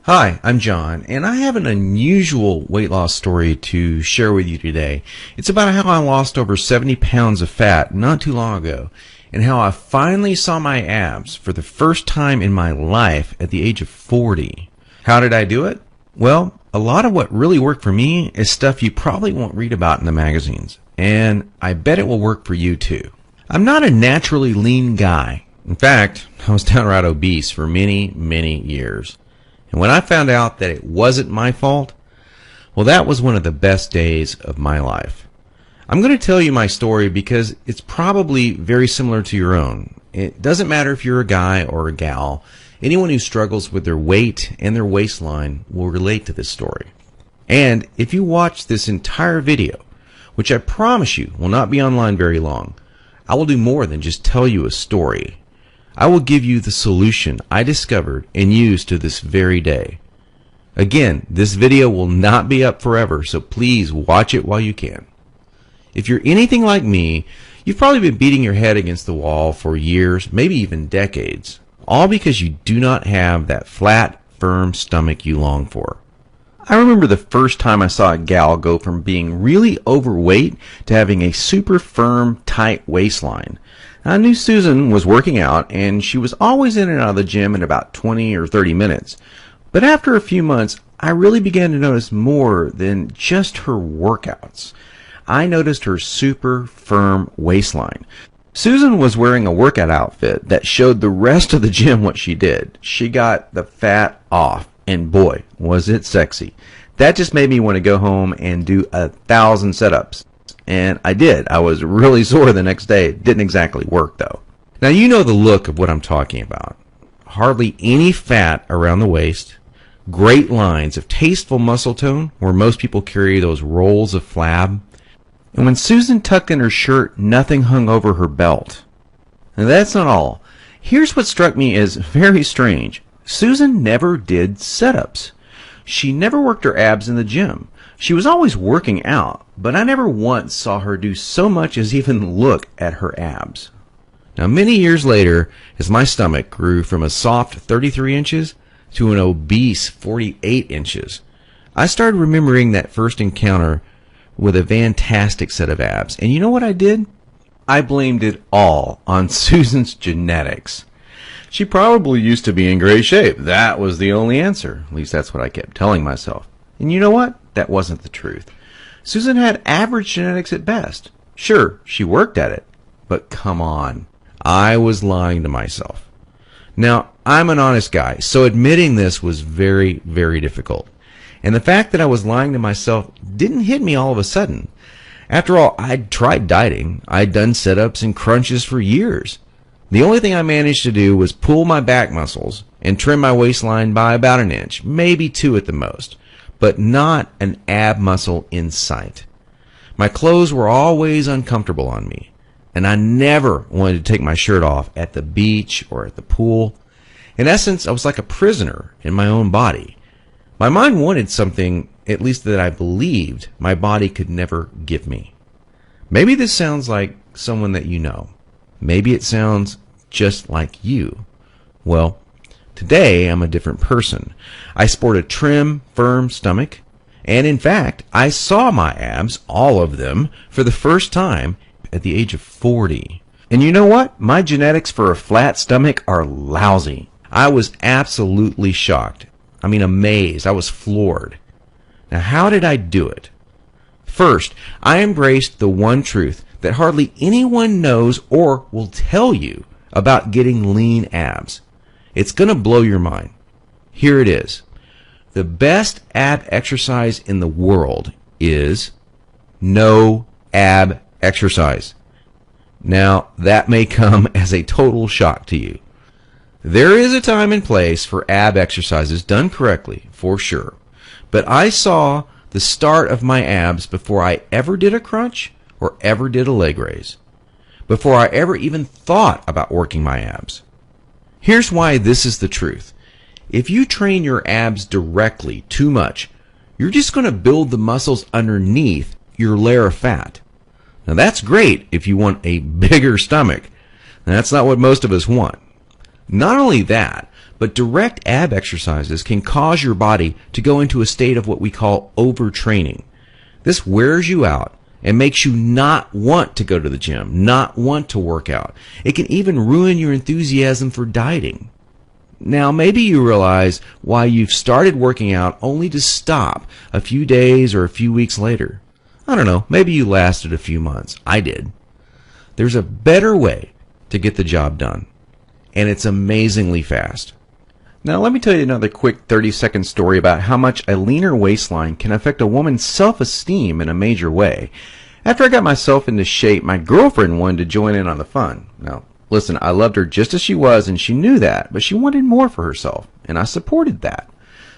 Hi, I'm John, and I have an unusual weight loss story to share with you today. It's about how I lost over 70 pounds of fat not too long ago, and how I finally saw my abs for the first time in my life at the age of 40. How did I do it? Well, a lot of what really worked for me is stuff you probably won't read about in the magazines, and I bet it will work for you too. I'm not a naturally lean guy. In fact, I was downright obese for many years. And when I found out that it wasn't my fault, well, that was one of the best days of my life. I'm going to tell you my story because it's probably very similar to your own. It doesn't matter if you're a guy or a gal. Anyone who struggles with their weight and their waistline will relate to this story. And if you watch this entire video, which I promise you will not be online very long, I will do more than just tell you a story. I will give you the solution I discovered and use to this very day. Again, this video will not be up forever, so please watch it while you can. If you're anything like me, you've probably been beating your head against the wall for years, maybe even decades, all because you do not have that flat, firm stomach you long for. I remember the first time I saw a gal go from being really overweight to having a super firm, tight waistline. I knew Susan was working out, and she was always in and out of the gym in about 20 or 30 minutes. But after a few months, I really began to notice more than just her workouts. I noticed her super firm waistline. Susan was wearing a workout outfit that showed the rest of the gym what she did. She got the fat off, and boy, was it sexy. That just made me want to go home and do 1,000 setups. And I did. I was really sore the next day. It didn't exactly work, though. Now, you know the look of what I'm talking about. Hardly any fat around the waist, great lines of tasteful muscle tone where most people carry those rolls of flab. And when Susan tucked in her shirt, nothing hung over her belt. And that's not all. Here's what struck me as very strange. Susan never did setups. She never worked her abs in the gym. She was always working out, but I never once saw her do so much as even look at her abs. Now, many years later, as my stomach grew from a soft 33 inches to an obese 48 inches, I started remembering that first encounter with a fantastic set of abs. And you know what I did? I blamed it all on Susan's genetics. She probably used to be in great shape. That was the only answer. At least that's what I kept telling myself. And you know what? That wasn't the truth. Susan had average genetics at best. Sure, she worked at it. But come on. I was lying to myself. Now, I'm an honest guy, so admitting this was very difficult. And the fact that I was lying to myself didn't hit me all of a sudden. After all, I'd tried dieting. I'd done sit-ups and crunches for years. The only thing I managed to do was pull my back muscles and trim my waistline by about an inch, maybe 2 at the most, but not an ab muscle in sight. My clothes were always uncomfortable on me, and I never wanted to take my shirt off at the beach or at the pool. In essence, I was like a prisoner in my own body. My mind wanted something, at least that I believed, my body could never give me. Maybe this sounds like someone that you know. Maybe it sounds just like you. Well, today I'm a different person. I sport a trim, firm stomach, and in fact, I saw my abs, all of them, for the first time at the age of 40. And you know what? My genetics for a flat stomach are lousy. I was absolutely shocked. I mean, amazed. I was floored. Now, how did I do it? First, I embraced the one truth that hardly anyone knows or will tell you about getting lean abs. It's going to blow your mind. Here it is. The best ab exercise in the world is no ab exercise. Now, that may come as a total shock to you. There is a time and place for ab exercises done correctly, for sure. But I saw the start of my abs before I ever did a crunch or ever did a leg raise, before I ever even thought about working my abs. Here's why this is the truth. If you train your abs directly too much, you're just going to build the muscles underneath your layer of fat. Now that's great if you want a bigger stomach. That's not what most of us want. Not only that, But direct ab exercises can cause your body to go into a state of what we call overtraining. This wears you out and makes you not want to go to the gym, not want to work out. It can even ruin your enthusiasm for dieting. Now, maybe you realize why you've started working out only to stop a few days or a few weeks later. I don't know, maybe you lasted a few months. I did. There's a better way to get the job done, and it's amazingly fast. Now, let me tell you another quick 30-second story about how much a leaner waistline can affect a woman's self-esteem in a major way. After I got myself into shape, my girlfriend wanted to join in on the fun. Now, listen, I loved her just as she was, and she knew that, but she wanted more for herself, and I supported that.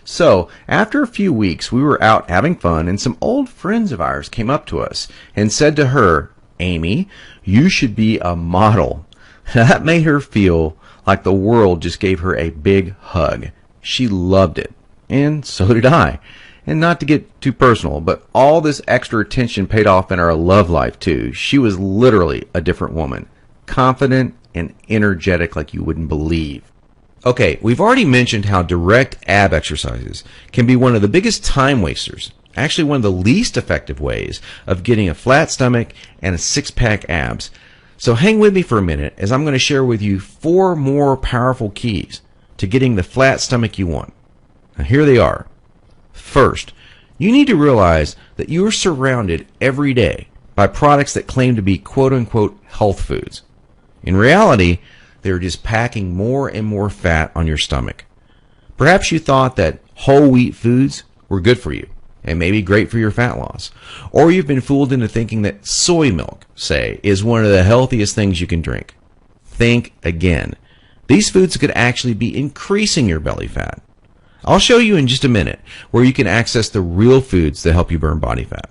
So, after a few weeks, we were out having fun, and some old friends of ours came up to us and said to her, "Amy, you should be a model." That made her feel like the world just gave her a big hug. She loved it, and so did I. And not to get too personal, but all this extra attention paid off in our love life too. She was literally a different woman, confident and energetic like you wouldn't believe. Okay, we've already mentioned how direct ab exercises can be one of the biggest time wasters, actually one of the least effective ways of getting a flat stomach and a six-pack abs. So hang with me for a minute as I'm going to share with you 4 more powerful keys to getting the flat stomach you want. Now here they are. First, you need to realize that you are surrounded every day by products that claim to be quote-unquote health foods. In reality, they're just packing more and more fat on your stomach. Perhaps you thought that whole wheat foods were good for you and maybe great for your fat loss. Or you've been fooled into thinking that soy milk, say, is one of the healthiest things you can drink. Think again. These foods could actually be increasing your belly fat. I'll show you in just a minute where you can access the real foods that help you burn body fat.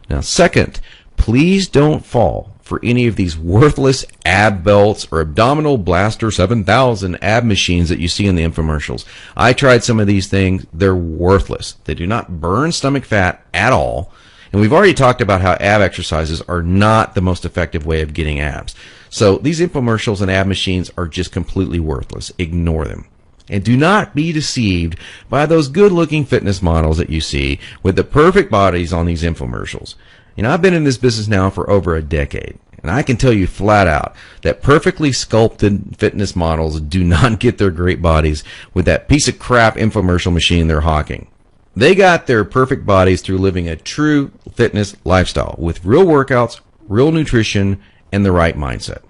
Now, second, please don't fall for any of these worthless ab belts or abdominal blaster 7000 ab machines that you see in the infomercials. I tried some of these things. They're worthless. They do not burn stomach fat at all. And we've already talked about how ab exercises are not the most effective way of getting abs. So these infomercials and ab machines are just completely worthless. Ignore them. And do not be deceived by those good-looking fitness models that you see with the perfect bodies on these infomercials. You know, I've been in this business now for over a decade, and I can tell you flat out that perfectly sculpted fitness models do not get their great bodies with that piece of crap infomercial machine they're hawking. They got their perfect bodies through living a true fitness lifestyle with real workouts, real nutrition, and the right mindset.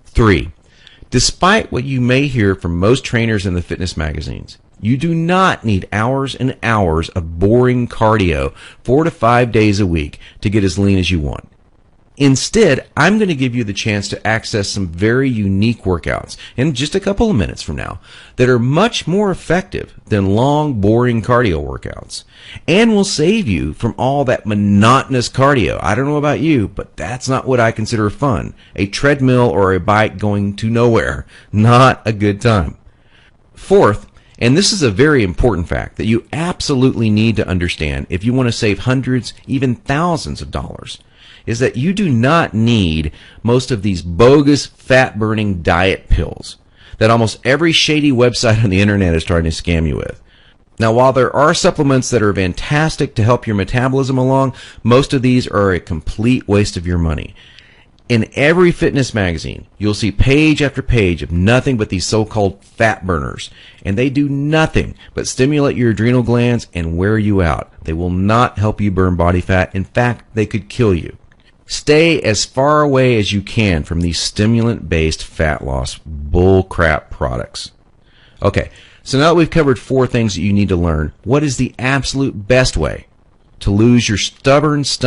3. Despite what you may hear from most trainers in the fitness magazines, you do not need hours and hours of boring cardio 4 to 5 days a week to get as lean as you want. Instead, I'm going to give you the chance to access some very unique workouts in just a couple of minutes from now that are much more effective than long, boring cardio workouts and will save you from all that monotonous cardio. I don't know about you, but that's not what I consider fun. A treadmill or a bike going to nowhere. Not a good time. Fourth, and this is a very important fact that you absolutely need to understand if you want to save hundreds, even thousands of dollars, is that you do not need most of these bogus fat-burning diet pills that almost every shady website on the internet is trying to scam you with. Now, while there are supplements that are fantastic to help your metabolism along, most of these are a complete waste of your money. In every fitness magazine, you'll see page after page of nothing but these so-called fat burners, and they do nothing but stimulate your adrenal glands and wear you out. They will not help you burn body fat. In fact, they could kill you. Stay as far away as you can from these stimulant-based fat loss bullcrap products. Okay, so now that we've covered 4 things that you need to learn, what is the absolute best way to lose your stubborn stomach